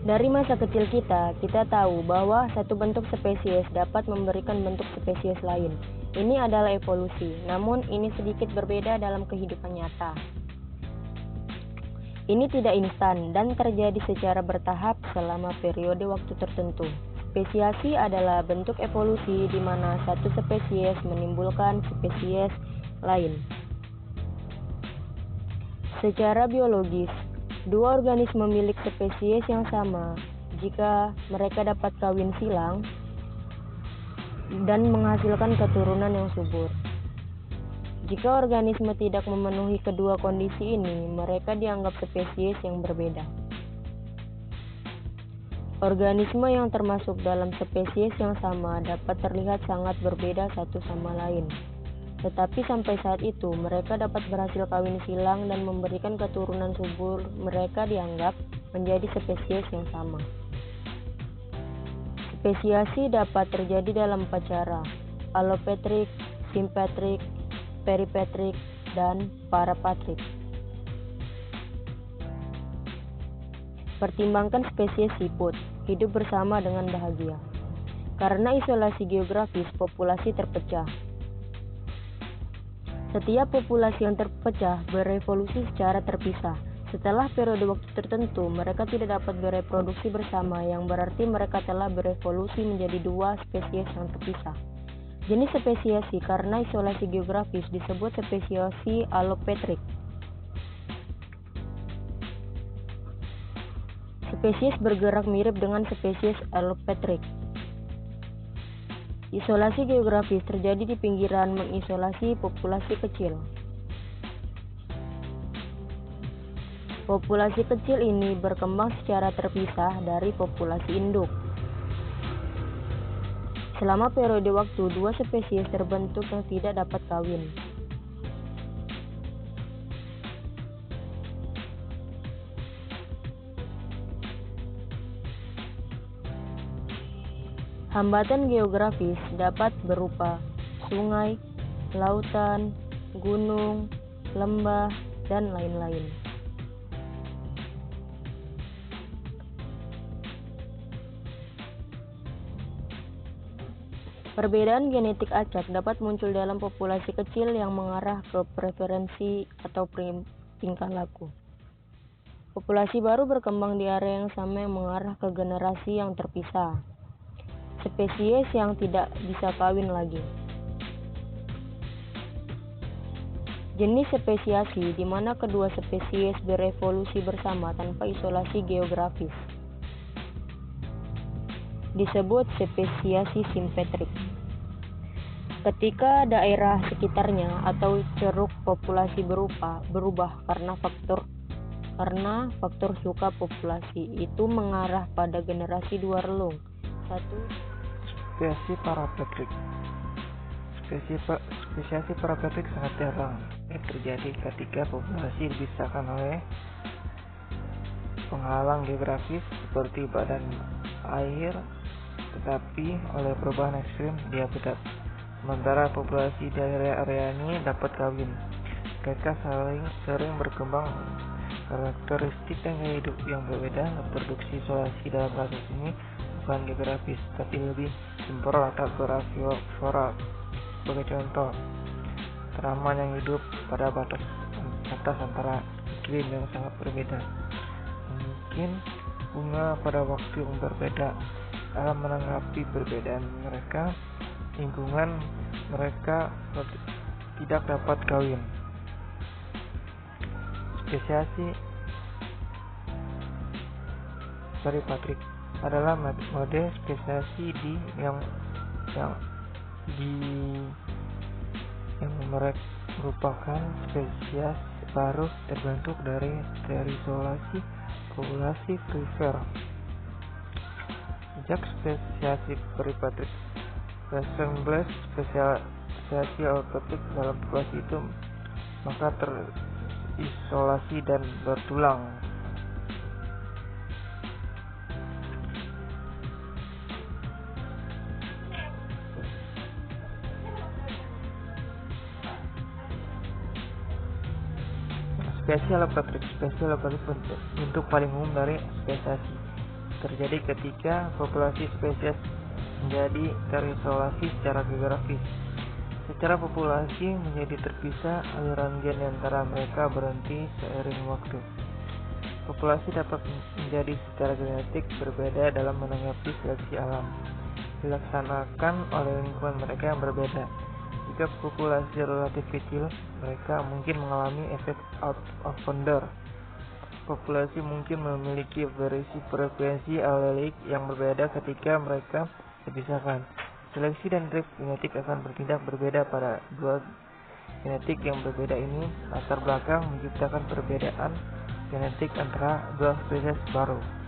Dari masa kecil kita tahu bahwa satu bentuk spesies dapat memberikan bentuk spesies lain. Ini adalah evolusi, namun ini sedikit berbeda dalam kehidupan nyata. Ini tidak instan dan terjadi secara bertahap selama periode waktu tertentu. Spesiasi adalah bentuk evolusi di mana satu spesies menimbulkan spesies lain. Secara biologis, dua organisme milik spesies yang sama jika mereka dapat kawin silang dan menghasilkan keturunan yang subur. Jika organisme tidak memenuhi kedua kondisi ini, mereka dianggap spesies yang berbeda. Organisme yang termasuk dalam spesies yang sama dapat terlihat sangat berbeda satu sama lain. Tetapi sampai saat itu, mereka dapat berhasil kawin silang dan memberikan keturunan subur. Mereka dianggap menjadi spesies yang sama. Spesiasi dapat terjadi dalam 4 cara: alopatrik, simpatrik, peripatrik, dan parapatrik. Pertimbangkan spesies siput, hidup bersama dengan bahagia. Karena isolasi geografis, populasi terpecah. Setiap populasi yang terpecah berevolusi secara terpisah. Setelah periode waktu tertentu, mereka tidak dapat bereproduksi bersama, yang berarti mereka telah berevolusi menjadi dua spesies yang terpisah. Jenis spesiasi karena isolasi geografis disebut spesiasi alopatrik. Spesies bergerak mirip dengan spesies alopatrik. Isolasi geografis terjadi di pinggiran mengisolasi populasi kecil. Populasi kecil ini berkembang secara terpisah dari populasi induk. Selama periode waktu, dua spesies terbentuk yang tidak dapat kawin. Hambatan geografis dapat berupa sungai, lautan, gunung, lembah, dan lain-lain. Perbedaan genetik acak dapat muncul dalam populasi kecil yang mengarah ke preferensi atau tingkah laku. Populasi baru berkembang di area yang sama yang mengarah ke generasi yang terpisah. Spesies yang tidak bisa kawin lagi. Jenis spesiasi di mana kedua spesies berevolusi bersama tanpa isolasi geografis disebut spesiasi simpatrik. Ketika daerah sekitarnya atau ceruk populasi berubah karena faktor suka populasi itu mengarah pada generasi dua relung. Spesiasi parapatrik. Spesiasi parapatrik sangat jarang terjadi ketika populasi dibisahkan oleh penghalang geografis seperti badan air, tetapi oleh perubahan ekstrim di habitat. Sementara populasi di area ini dapat kawin. Mereka sering berkembang karakteristik dan gaya hidup yang berbeda. Reproduksi isolasi dalam kasus ini bukan geografis, tapi lebih temporal atau geografiora. Sebagai contoh, tanaman yang hidup pada batas antara iklim yang sangat berbeda. Mungkin bunga pada waktu yang berbeda. Dalam menanggapi perbedaan mereka, lingkungan mereka tidak dapat kawin. Spesiasi peripatrik adalah mode spesiasi yang merupakan spesies baru terbentuk dari terisolasi populasi prefer. Sejak spesiasi peripatrik ressemblance spesiasi alopatrik dalam populasi itu maka terisolasi dan bertulang. Spesiasi alopatrik bentuk paling umum dari spesiasi. terjadi ketika populasi spesies menjadi terisolasi secara geografis. Secara populasi menjadi terpisah, aliran gen di antara mereka berhenti seiring waktu. Populasi dapat menjadi secara genetik berbeda dalam menanggapi seleksi alam, dilaksanakan oleh lingkungan mereka yang berbeda. Jika populasi relatif kecil, mereka mungkin mengalami efek out of wonder. Populasi mungkin memiliki frekuensi alelik yang berbeda ketika mereka dipisahkan. Seleksi dan drift genetik akan bertindak berbeda pada dua genetik yang berbeda ini. Latar belakang menciptakan perbedaan genetik antara dua spesies baru.